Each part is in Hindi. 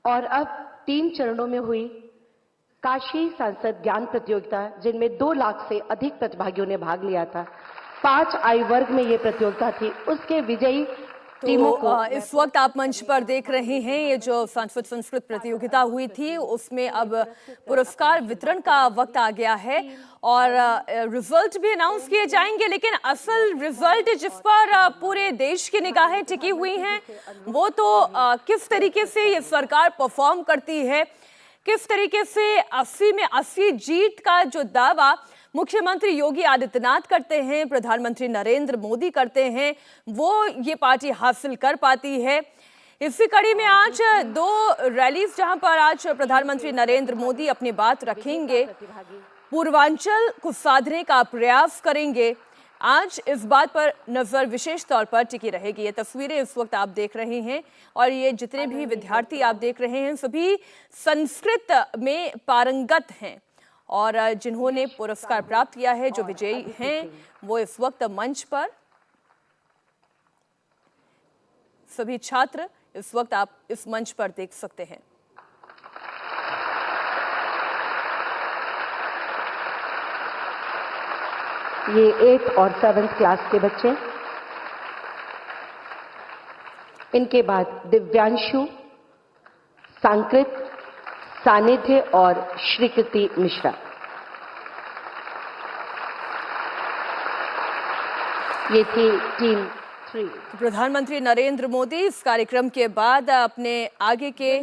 और अब 3 चरणों में हुई काशी सांसद ज्ञान प्रतियोगिता, जिनमें 2 लाख से अधिक प्रतिभागियों ने भाग लिया था। 5 आयु वर्ग में ये प्रतियोगिता थी। उसके विजयी टीमों को इस वक्त आप मंच पर देख रहे हैं ये जो सांस्कृतिक संस्कृत प्रतियोगिता हुई थी उसमें अब पुरस्कार वितरण का वक्त आ गया है और रिजल्ट भी अनाउंस किए जाएंगे। लेकिन असल रिजल्ट जिस पर पूरे देश की निगाहें टिकी हुई हैं वो तो किस तरीके से ये सरकार परफॉर्म करती है, किस तरीके से 80 में 80 जीत का जो दावा मुख्यमंत्री योगी आदित्यनाथ करते हैं, प्रधानमंत्री नरेंद्र मोदी करते हैं, वो ये पार्टी हासिल कर पाती है। इसी कड़ी में आज 2 रैलीज जहां पर आज प्रधानमंत्री नरेंद्र मोदी अपनी बात रखेंगे, पूर्वांचल को साधने का प्रयास करेंगे। आज इस बात पर नजर विशेष तौर पर टिकी रहेगी। ये तस्वीरें इस वक्त आप देख रहे हैं और ये जितने भी विद्यार्थी आप देख रहे हैं सभी संस्कृत में पारंगत हैं और जिन्होंने पुरस्कार प्राप्त किया है, जो विजयी हैं, वो इस वक्त मंच पर सभी छात्र इस वक्त आप इस मंच पर देख सकते हैं। ये 8th और 7th क्लास के बच्चे। इनके बाद दिव्यांशु, सांकृत, सानिध्य और श्रीकृति मिश्रा। ये थी टीम 3। प्रधानमंत्री नरेंद्र मोदी इस कार्यक्रम के बाद अपने आगे के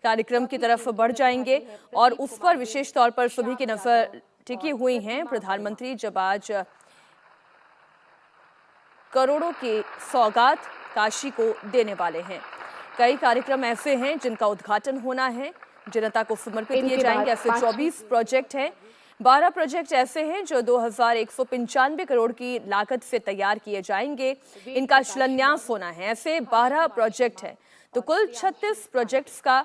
कार्यक्रम की तरफ बढ़ जाएंगे और उस पर विशेष तौर पर सभी की नजर टिकी हुई हैं। प्रधानमंत्री जब आज करोड़ों की सौगात काशी को देने वाले हैं, कई कार्यक्रम ऐसे हैं जिनका उद्घाटन होना है, जनता को समर्पित किए जाएंगे। ऐसे 24 प्रोजेक्ट हैं। 12 प्रोजेक्ट ऐसे हैं जो 2195 करोड़ की लागत से तैयार किए जाएंगे, इनका शिलान्यास होना है। ऐसे 12 प्रोजेक्ट हैं, तो कुल 36 प्रोजेक्ट्स का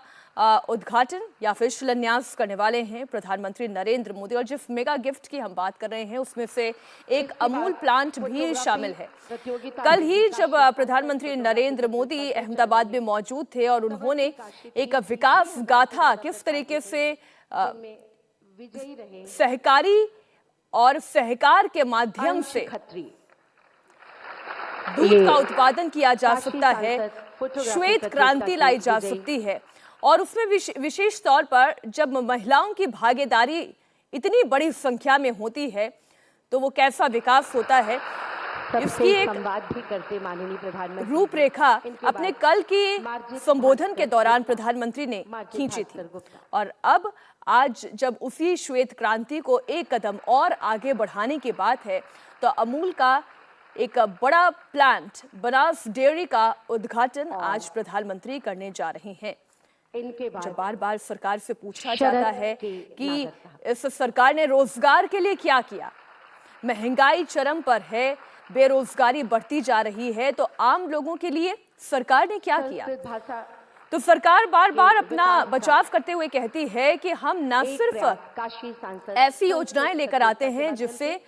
उद्घाटन या फिर शिलान्यास करने वाले हैं प्रधानमंत्री नरेंद्र मोदी। और जिस मेगा गिफ्ट की हम बात कर रहे हैं उसमें से एक अमूल प्लांट भी शामिल है। कल ही जब प्रधानमंत्री नरेंद्र मोदी अहमदाबाद में मौजूद थे और उन्होंने एक विकास गाथा किस तरीके से सहकारी और सहकार के माध्यम से दूध का उत्पादन किया जा सकता है, श्वेत क्रांति लाई जा सकती है और उसमें विशेष तौर पर जब महिलाओं की भागीदारी इतनी बड़ी संख्या में होती है तो वो कैसा विकास होता है, इसकी एक संवाद भी करते माननीय प्रधानमंत्री रूपरेखा अपने कल की संबोधन के दौरान प्रधानमंत्री ने खींची थी। और अब आज जब उसी श्वेत क्रांति को एक कदम और आगे बढ़ाने की बात है तो अमूल का एक बड़ा प्लांट बनास डेयरी का उद्घाटन आज प्रधानमंत्री करने जा रहे हैं। जब बार बार सरकार से पूछा जाता है कि इस सरकार ने रोजगार के लिए क्या किया, महंगाई चरम पर है, बेरोजगारी बढ़ती जा रही है, तो आम लोगों के लिए सरकार ने क्या किया, तो सरकार बार बार अपना बचाव करते हुए कहती है कि हम न सिर्फ ऐसी योजनाएं लेकर आते हैं जिससे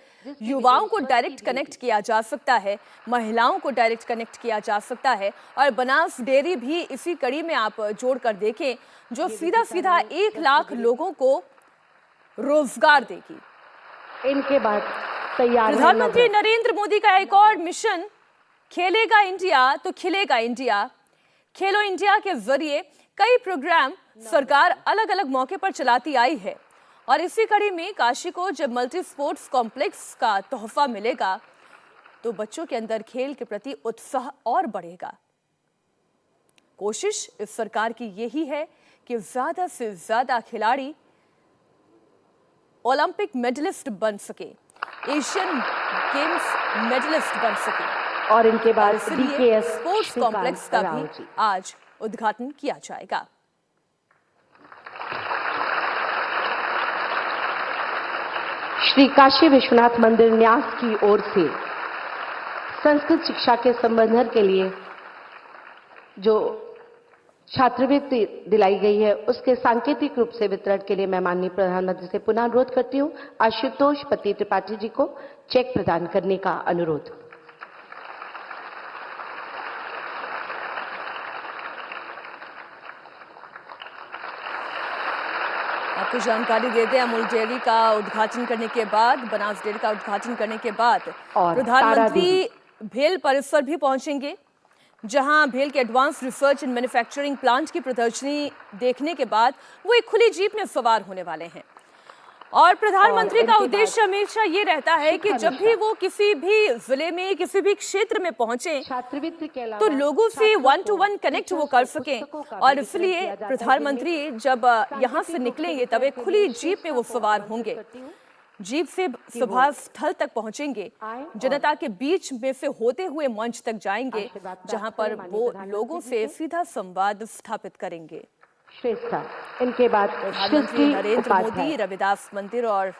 युवाओं को डायरेक्ट कनेक्ट किया जा सकता है, महिलाओं को डायरेक्ट कनेक्ट किया जा सकता है, और बनास डेयरी भी इसी कड़ी में आप जोड़कर देखें जो सीधा सीधा 1 लाख लोगों को रोजगार देगी। इनके बाद तैयार प्रधानमंत्री नरेंद्र मोदी का एक और मिशन, खेलेगा इंडिया तो खिलेगा इंडिया। खेलो इंडिया के जरिए कई प्रोग्राम सरकार अलग अलग मौके पर चलाती आई है और इसी कड़ी में काशी को जब मल्टी स्पोर्ट्स कॉम्प्लेक्स का तोहफा मिलेगा तो बच्चों के अंदर खेल के प्रति उत्साह और बढ़ेगा। कोशिश इस सरकार की यही है कि ज्यादा से ज्यादा खिलाड़ी ओलंपिक मेडलिस्ट बन सके, एशियन गेम्स मेडलिस्ट बन सके और इनके बाद इसलिए स्पोर्ट्स कॉम्प्लेक्स का भी आज उद्घाटन किया जाएगा। श्री काशी विश्वनाथ मंदिर न्यास की ओर से संस्कृत शिक्षा के संवर्धन के लिए जो छात्रवृत्ति दिलाई गई है उसके सांकेतिक रूप से वितरण के लिए मैं माननीय प्रधानमंत्री से पुनः अनुरोध करती हूं। आशुतोष पति त्रिपाठी जी को चेक प्रदान करने का अनुरोध। आपको जानकारी दे दें, अमूल डेयरी का उद्घाटन करने के बाद, बनास डेयरी का उद्घाटन करने के बाद और प्रधानमंत्री भेल परिसर भी पहुंचेंगे, जहां भेल के advance research and manufacturing plant की प्रदर्शनी देखने के बाद वो एक खुली जीप में सवार होने वाले हैं। और प्रधानमंत्री का उद्देश्य हमेशा ये रहता है कि जब भी वो किसी भी जिले में, किसी भी क्षेत्र में पहुंचे तो लोगों से 1-to-1 कनेक्ट वो कर सकें। और इसलिए प्रधानमंत्री जब यहाँ से निकलेंगे तब एक खुली जीप में वो सवार होंगे। जीप से सभा स्थल तक पहुंचेंगे, जनता के बीच में से होते हुए मंच तक जाएंगे, जहां पर वो लोगों से सीधा संवाद स्थापित करेंगे। श्रेष्ठा, इनके बाद प्रधानमंत्री नरेंद्र मोदी रविदास मंदिर और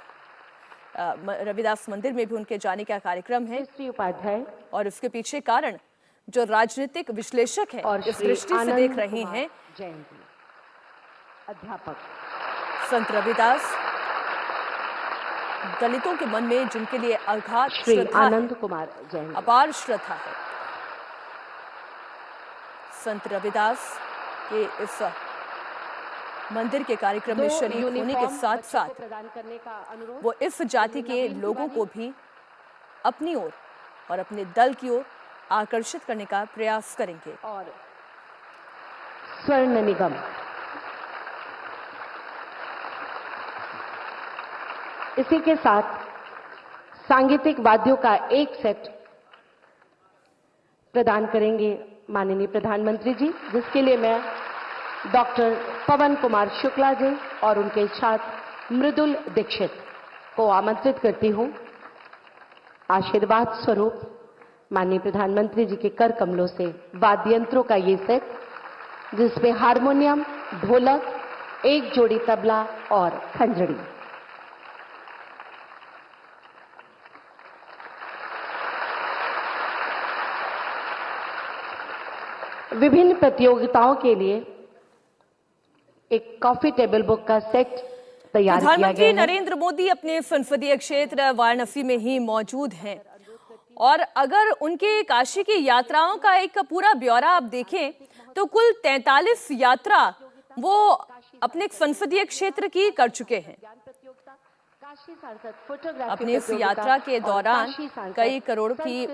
रविदास मंदिर में भी उनके जाने का कार्यक्रम है। उपाध्याय और इसके पीछे कारण जो राजनीतिक विश्लेषक हैं और इस दृष्टि से देख रहे हैं, अध्यापक संत रविदास दलितों के मन में जिनके लिए अगाध श्री श्रद्धा आनंद कुमार जैन, अपार श्रद्धा है, संत रविदास के इस मंदिर के कार्यक्रम में शरीक होने के साथ साथ प्रदान करने का अनुरोध वो इस जाति के लोगों को भी अपनी ओर और अपने दल की ओर आकर्षित करने का प्रयास करेंगे। और स्वर्ण निगम इसी के साथ सांगीतिक वाद्यों का एक सेट प्रदान करेंगे माननीय प्रधानमंत्री जी, जिसके लिए मैं डॉक्टर पवन कुमार शुक्ला जी और उनके छात्र मृदुल दीक्षित को आमंत्रित करती हूं। आशीर्वाद स्वरूप माननीय प्रधानमंत्री जी के कर कमलों से वाद्य यंत्रों का ये सेट, जिसमें हारमोनियम, ढोलक, एक जोड़ी तबला और खंजड़ी। विभिन्न प्रतियोगिताओं के लिए एक कॉफी टेबल बुक का सेट तैयार किया गया है। प्रधानमंत्री नरेंद्र मोदी अपने संसदीय क्षेत्र वाराणसी में ही मौजूद हैं और अगर उनके काशी की यात्राओं का एक पूरा ब्यौरा आप देखें तो कुल 43 यात्रा वो अपने संसदीय क्षेत्र की कर चुके हैं। अपनी इस यात्रा के दौरान कई करोड़ की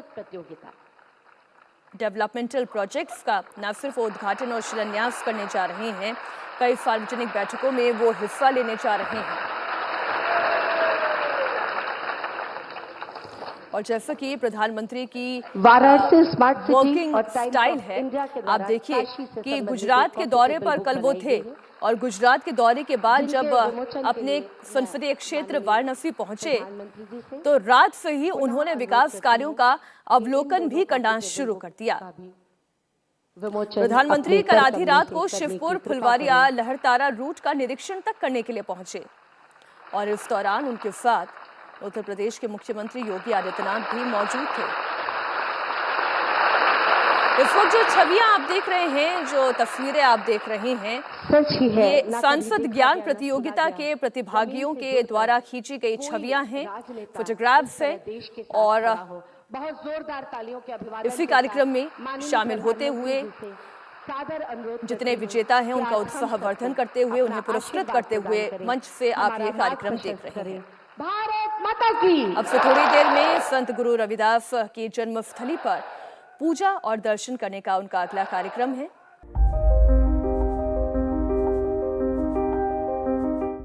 डेवलपमेंटल प्रोजेक्ट्स का न सिर्फ उद्घाटन और शिलान्यास करने जा रहे हैं, कई सार्वजनिक बैठकों में वो हिस्सा लेने जा रहे हैं। और जैसा कि प्रधानमंत्री की वाराणसी स्मार्ट सिटी वर्किंग और स्टाइल है, आप देखिए कि गुजरात के दौरे पर कल वो थे और गुजरात के दौरे के बाद जब अपने संसदीय क्षेत्र वाराणसी पहुंचे तो रात से ही उन्होंने विकास कार्यों का अवलोकन भी करना शुरू कर दिया। प्रधानमंत्री कल आधी रात को शिवपुर, फुलवारिया, लहरतारा रूट का निरीक्षण तक करने के लिए पहुंचे और इस दौरान उनके साथ उत्तर प्रदेश के मुख्यमंत्री योगी आदित्यनाथ भी मौजूद थे। इस वक्त जो छवियां आप देख रहे हैं, जो तस्वीरें आप देख रहे हैं, सच ही है, ये सांसद ज्ञान प्रतियोगिता के प्रतिभागियों के द्वारा खींची गई छवियां हैं, फोटोग्राफ्स हैं। और बहुत जोरदार तालियों के अभिवादन इसी कार्यक्रम में शामिल होते हुए जितने विजेता हैं उनका उत्साहवर्धन करते हुए, उन्हें पुरस्कृत करते हुए मंच से आप ये कार्यक्रम देख रहे हैं। भारत माता की। अब से थोड़ी देर में संत गुरु रविदास की जन्मस्थली पर पूजा और दर्शन करने का उनका अगला कार्यक्रम है।